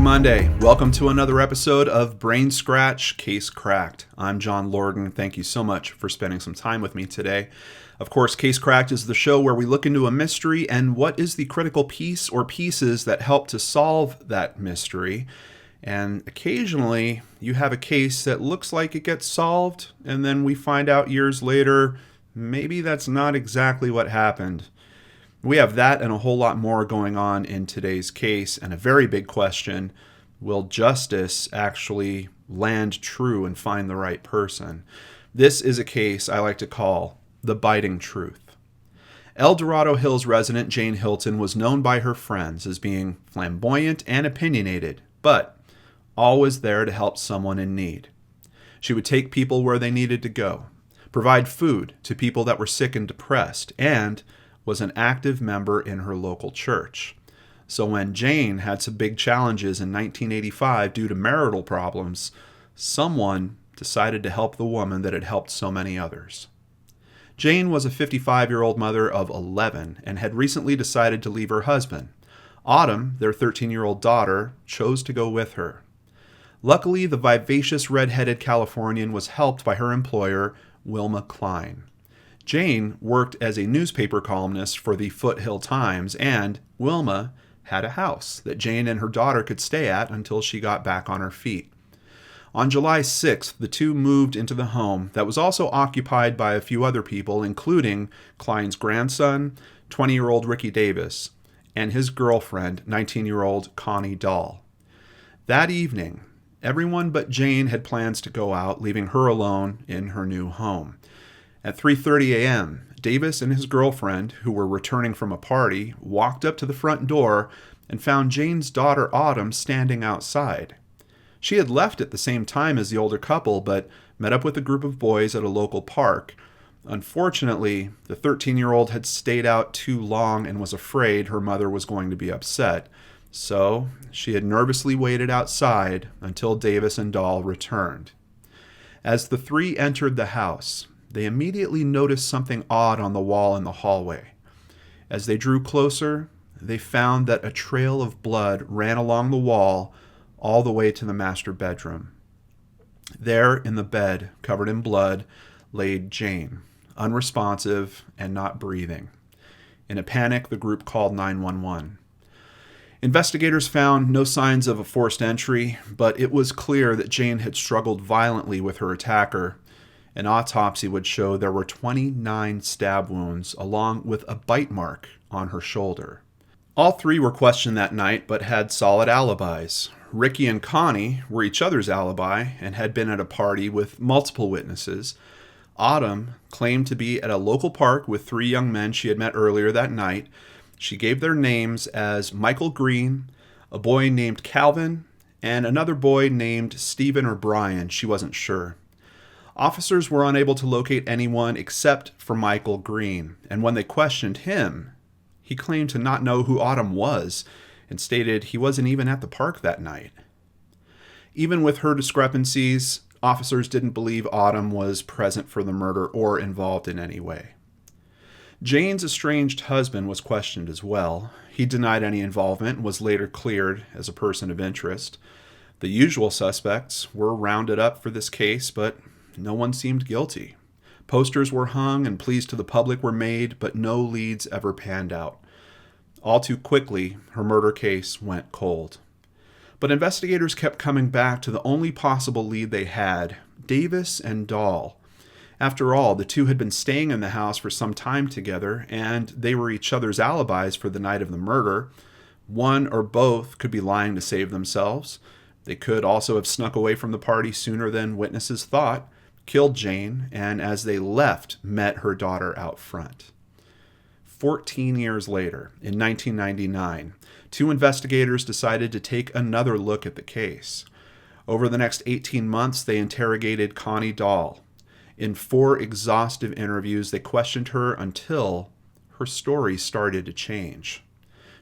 Monday. Welcome to another episode of Brain Scratch Case Cracked. I'm John Lorden. Thank you so much for spending some time with me today. Of course, Case Cracked is the show where we look into a mystery and what is the critical piece or pieces that help to solve that mystery. And occasionally, you have a case that looks like it gets solved, and then we find out years later, maybe that's not exactly what happened. We have that and a whole lot more going on in today's case, and a very big question: will justice actually land true and find the right person? This is a case I like to call the biting truth. El Dorado Hills resident Jane Hilton was known by her friends as being flamboyant and opinionated, but always there to help someone in need. She would take people where they needed to go, provide food to people that were sick and depressed, and was an active member in her local church. So when Jane had some big challenges in 1985 due to marital problems, someone decided to help the woman that had helped so many others. Jane was a 55-year-old mother of 11 and had recently decided to leave her husband. Autumn, their 13-year-old daughter, chose to go with her. Luckily, the vivacious red-headed Californian was helped by her employer, Wilma Klein. Jane worked as a newspaper columnist for the Foothill Times, and Wilma had a house that Jane and her daughter could stay at until she got back on her feet. On July 6th, the two moved into the home that was also occupied by a few other people, including Klein's grandson, 20-year-old Ricky Davis, and his girlfriend, 19-year-old Connie Dahl. That evening, everyone but Jane had plans to go out, leaving her alone in her new home. At 3:30 a.m., Davis and his girlfriend, who were returning from a party, walked up to the front door and found Jane's daughter Autumn standing outside. She had left at the same time as the older couple, but met up with a group of boys at a local park. Unfortunately, the 13-year-old had stayed out too long and was afraid her mother was going to be upset, so she had nervously waited outside until Davis and Dahl returned. As the three entered the house, they immediately noticed something odd on the wall in the hallway. As they drew closer, they found that a trail of blood ran along the wall all the way to the master bedroom. There, in the bed, covered in blood, lay Jane, unresponsive and not breathing. In a panic, the group called 911. Investigators found no signs of a forced entry, but it was clear that Jane had struggled violently with her attacker. An autopsy would show there were 29 stab wounds, along with a bite mark on her shoulder. All three were questioned that night, but had solid alibis. Ricky and Connie were each other's alibi and had been at a party with multiple witnesses. Autumn claimed to be at a local park with three young men she had met earlier that night. She gave their names as Michael Green, a boy named Calvin, and another boy named Stephen or Brian. She wasn't sure. Officers were unable to locate anyone except for Michael Green, and when they questioned him, he claimed to not know who Autumn was and stated he wasn't even at the park that night. Even with her discrepancies, officers didn't believe Autumn was present for the murder or involved in any way. Jane's estranged husband was questioned as well. He denied any involvement and was later cleared as a person of interest. The usual suspects were rounded up for this case, but no one seemed guilty. Posters were hung and pleas to the public were made, but no leads ever panned out. All too quickly, her murder case went cold. But investigators kept coming back to the only possible lead they had: Davis and Dahl. After all, the two had been staying in the house for some time together, and they were each other's alibis for the night of the murder. One or both could be lying to save themselves. They could also have snuck away from the party sooner than witnesses thought, killed Jane, and as they left, met her daughter out front. 14 years later, in 1999, two investigators decided to take another look at the case. Over the next 18 months, they interrogated Connie Dahl. In 4 exhaustive interviews, they questioned her until her story started to change.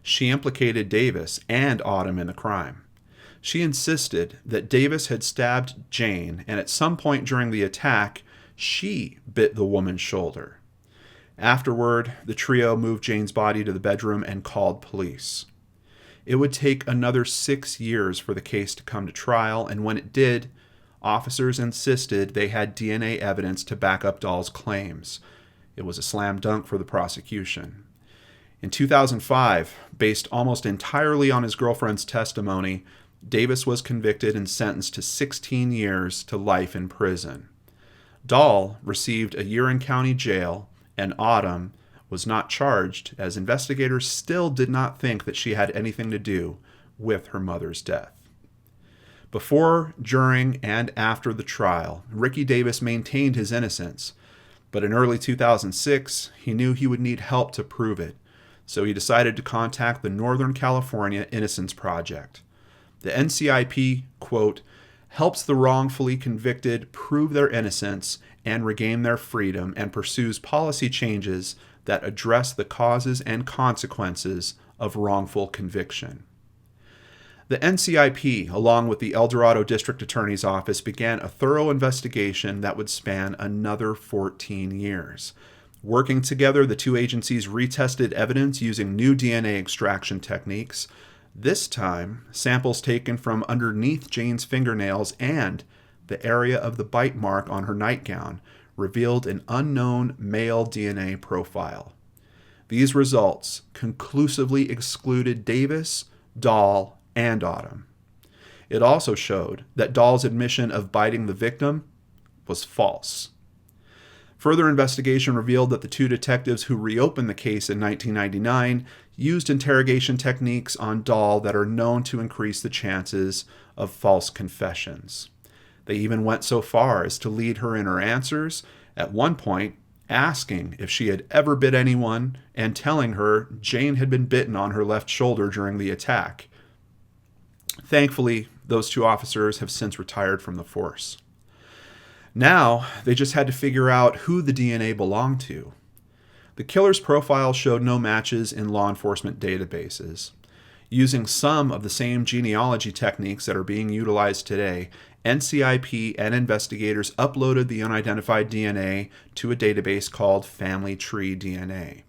She implicated Davis and Autumn in the crime. She insisted that Davis had stabbed Jane, and at some point during the attack, she bit the woman's shoulder. Afterward, the trio moved Jane's body to the bedroom and called police. It would take another 6 years for the case to come to trial, and when it did, officers insisted they had DNA evidence to back up Dahl's claims. It was a slam dunk for the prosecution. In 2005, based almost entirely on his girlfriend's testimony, Davis was convicted and sentenced to 16 years to life in prison. Dahl received a year in county jail, and Autumn was not charged, as investigators still did not think that she had anything to do with her mother's death. Before, during, and after the trial, Ricky Davis maintained his innocence, but in early 2006, he knew he would need help to prove it, so he decided to contact the Northern California Innocence Project. The NCIP, quote, helps the wrongfully convicted prove their innocence and regain their freedom, and pursues policy changes that address the causes and consequences of wrongful conviction. The NCIP, along with the El Dorado District Attorney's Office, began a thorough investigation that would span another 14 years. Working together, the two agencies retested evidence using new DNA extraction techniques. This time, samples taken from underneath Jane's fingernails and the area of the bite mark on her nightgown revealed an unknown male DNA profile. These results conclusively excluded Davis, Dahl, and Autumn. It also showed that Dahl's admission of biting the victim was false. Further investigation revealed that the two detectives who reopened the case in 1999 used interrogation techniques on Dahl that are known to increase the chances of false confessions. They even went so far as to lead her in her answers, at one point asking if she had ever bit anyone and telling her Jane had been bitten on her left shoulder during the attack. Thankfully, those two officers have since retired from the force. Now, they just had to figure out who the DNA belonged to. The killer's profile showed no matches in law enforcement databases. Using some of the same genealogy techniques that are being utilized today, NCIP and investigators uploaded the unidentified DNA to a database called Family Tree DNA.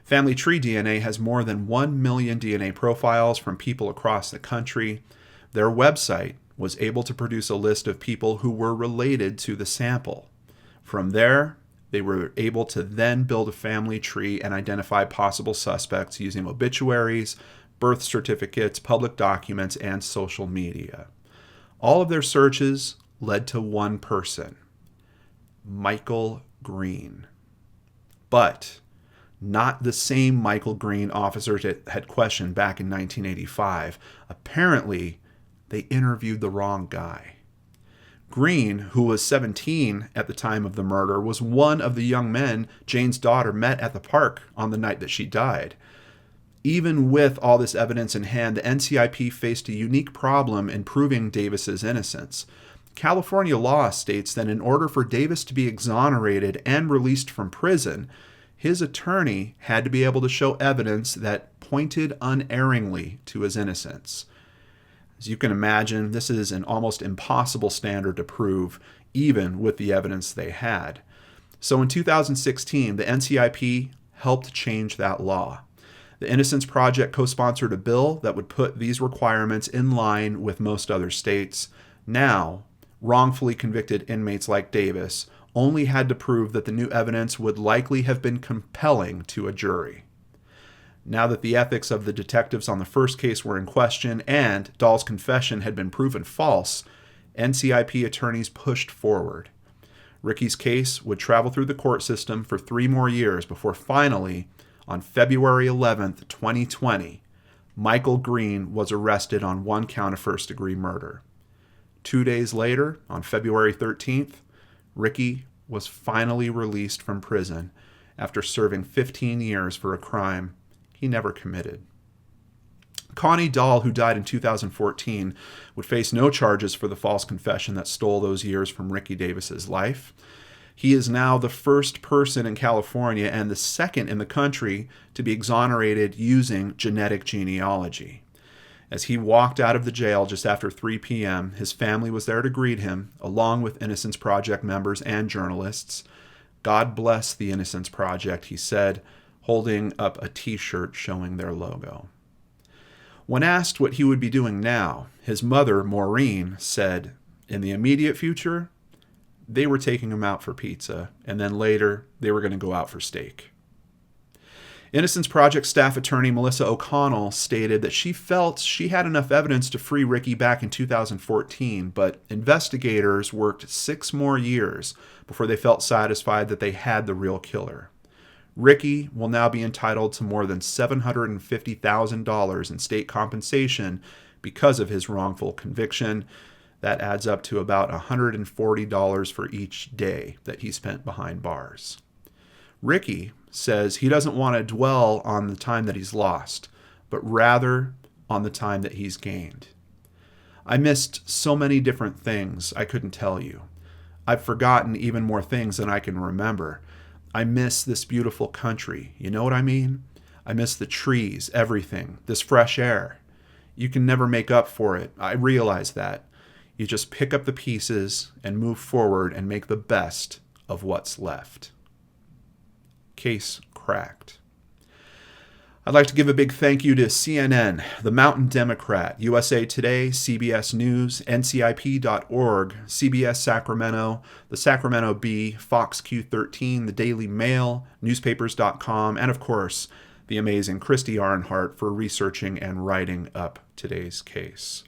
Family Tree DNA has more than 1 million DNA profiles from people across the country. Their website was able to produce a list of people who were related to the sample. From there, they were able to then build a family tree and identify possible suspects using obituaries, birth certificates, public documents, and social media. All of their searches led to one person, Michael Green. But not the same Michael Green officers had questioned back in 1985. Apparently, they interviewed the wrong guy. Green, who was 17 at the time of the murder, was one of the young men Jane's daughter met at the park on the night that she died. Even with all this evidence in hand, the NCIP faced a unique problem in proving Davis's innocence. California law states that in order for Davis to be exonerated and released from prison, his attorney had to be able to show evidence that pointed unerringly to his innocence. As you can imagine, this is an almost impossible standard to prove, even with the evidence they had. So in 2016, the NCIP helped change that law. The Innocence Project co-sponsored a bill that would put these requirements in line with most other states. Now, wrongfully convicted inmates like Davis only had to prove that the new evidence would likely have been compelling to a jury. Now that the ethics of the detectives on the first case were in question and Dahl's confession had been proven false, NCIP attorneys pushed forward. Ricky's case would travel through the court system for 3 more years before finally, on February 11th, 2020, Michael Green was arrested on 1 count of first-degree murder. 2 days later, on February 13th, Ricky was finally released from prison after serving 15 years for a crime he never committed. Connie Dahl, who died in 2014, would face no charges for the false confession that stole those years from Ricky Davis's life. He is now the first person in California and the second in the country to be exonerated using genetic genealogy. As he walked out of the jail just after 3 p.m., his family was there to greet him, along with Innocence Project members and journalists. "God bless the Innocence Project," he said, holding up a t-shirt showing their logo. When asked what he would be doing now, his mother, Maureen, said, in the immediate future, they were taking him out for pizza, and then later they were going to go out for steak. Innocence Project staff attorney Melissa O'Connell stated that she felt she had enough evidence to free Ricky back in 2014, but investigators worked 6 more years before they felt satisfied that they had the real killer. Ricky will now be entitled to more than $750,000 in state compensation because of his wrongful conviction. That adds up to about $140 for each day that he spent behind bars. Ricky says he doesn't want to dwell on the time that he's lost, but rather on the time that he's gained. I missed so many different things I couldn't tell you. I've forgotten even more things than I can remember. I miss this beautiful country. You know what I mean? I miss the trees, everything, this fresh air. You can never make up for it. I realize that. You just pick up the pieces and move forward and make the best of what's left. Case cracked. I'd like to give a big thank you to CNN, The Mountain Democrat, USA Today, CBS News, NCIP.org, CBS Sacramento, the Sacramento Bee, Fox Q13, the Daily Mail, newspapers.com, and of course, the amazing Christy Arnhart for researching and writing up today's case.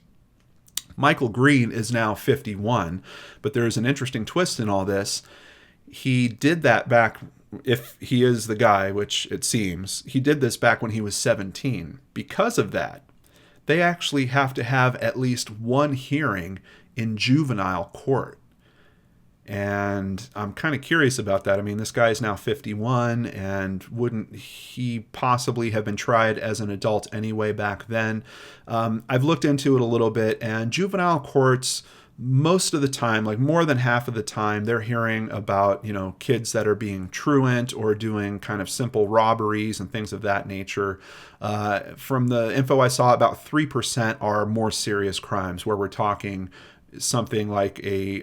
Michael Green is now 51, but there is an interesting twist in all this. He did that back, if he is the guy, which it seems, he did this back when he was 17. Because of that, they actually have to have at least one hearing in juvenile court. And I'm kind of curious about that. I mean, this guy is now 51, and wouldn't he possibly have been tried as an adult anyway back then? I've looked into it a little bit, and juvenile courts, most of the time, like more than half of the time, they're hearing about, kids that are being truant or doing kind of simple robberies and things of that nature. From the info I saw, about 3% are more serious crimes, where we're talking something like a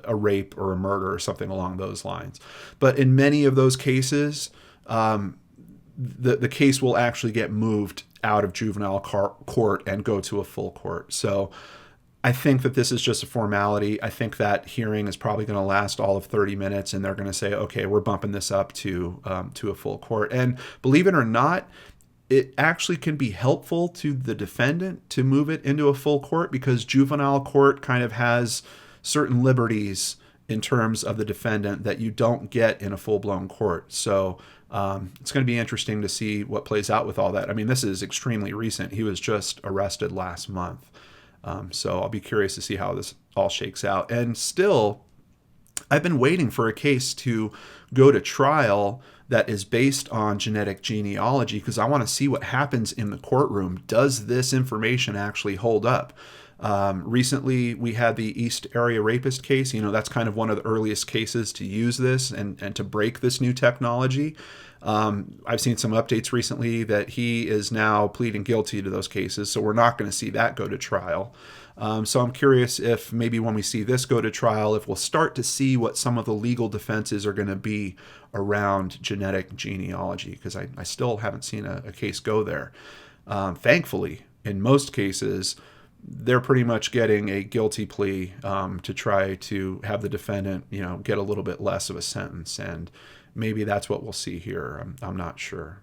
rape or a murder or something along those lines. But in many of those cases, the case will actually get moved out of juvenile court and go to a full court. So I think that this is just a formality. I think that hearing is probably going to last all of 30 minutes, and they're going to say, okay, we're bumping this up to a full court. And believe it or not, it actually can be helpful to the defendant to move it into a full court, because juvenile court kind of has certain liberties in terms of the defendant that you don't get in a full-blown court. So it's going to be interesting to see what plays out with all that. I mean, this is extremely recent. He was just arrested last month. So I'll be curious to see how this all shakes out. And still, I've been waiting for a case to go to trial that is based on genetic genealogy, because I want to see what happens in the courtroom. Does this information actually hold up? Recently, we had the East Area Rapist case. That's kind of one of the earliest cases to use this and to break this new technology. I've seen some updates recently that he is now pleading guilty to those cases, so we're not going to see that go to trial. So I'm curious if maybe when we see this go to trial, if we'll start to see what some of the legal defenses are going to be around genetic genealogy, because I still haven't seen a case go there. Thankfully, in most cases, they're pretty much getting a guilty plea to try to have the defendant, get a little bit less of a sentence. And maybe that's what we'll see here. I'm not sure.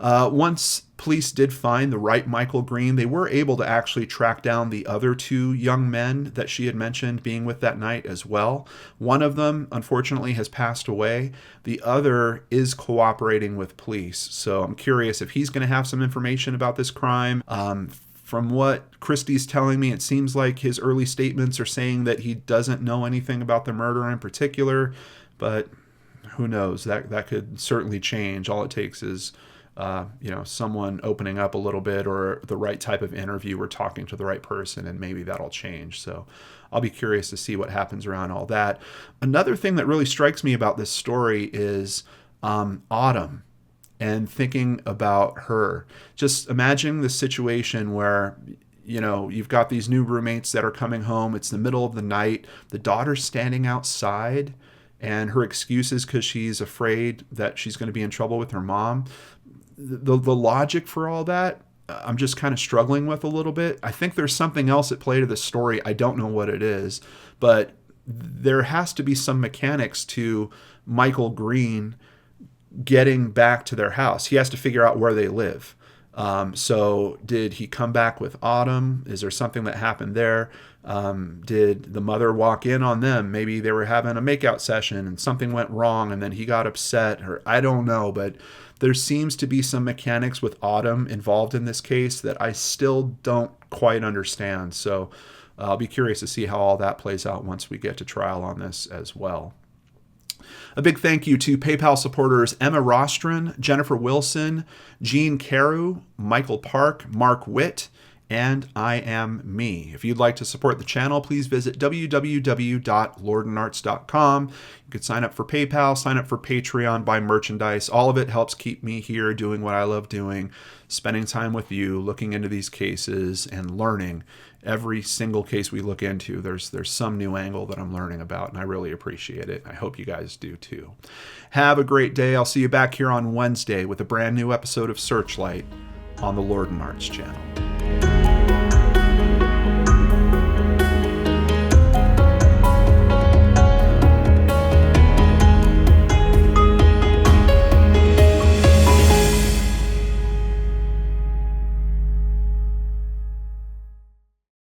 Once police did find the right Michael Green, they were able to actually track down the other 2 young men that she had mentioned being with that night as well. One of them, unfortunately, has passed away. The other is cooperating with police. So I'm curious if he's going to have some information about this crime. From what Christy's telling me, it seems like his early statements are saying that he doesn't know anything about the murder in particular, but who knows? That could certainly change. All it takes is, someone opening up a little bit, or the right type of interview, or talking to the right person, and maybe that'll change. So I'll be curious to see what happens around all that. Another thing that really strikes me about this story is Autumn. And thinking about her, just imagine the situation where, you've got these new roommates that are coming home. It's the middle of the night. The daughter's standing outside, and her excuse is because she's afraid that she's going to be in trouble with her mom. The logic for all that, I'm just kind of struggling with a little bit. I think there's something else at play to this story. I don't know what it is, but there has to be some mechanics to Michael Green getting back to their house. He has to figure out where they live. So did he come back with Autumn? Is there something that happened there? Did the mother walk in on them? Maybe they were having a makeout session and something went wrong and then he got upset, or I don't know, but there seems to be some mechanics with Autumn involved in this case that I still don't quite understand. So I'll be curious to see how all that plays out once we get to trial on this as well. A big thank you to PayPal supporters Emma Rostron, Jennifer Wilson, Jean Carew, Michael Park, Mark Witt, and I Am Me. If you'd like to support the channel, please visit www.lordandarts.com. You could sign up for PayPal, sign up for Patreon, buy merchandise. All of it helps keep me here doing what I love doing, spending time with you, looking into these cases and learning. Every single case we look into, there's some new angle that I'm learning about, and I really appreciate it. I hope you guys do too. Have a great day. I'll see you back here on Wednesday with a brand new episode of Searchlight on the Lord and Arts channel.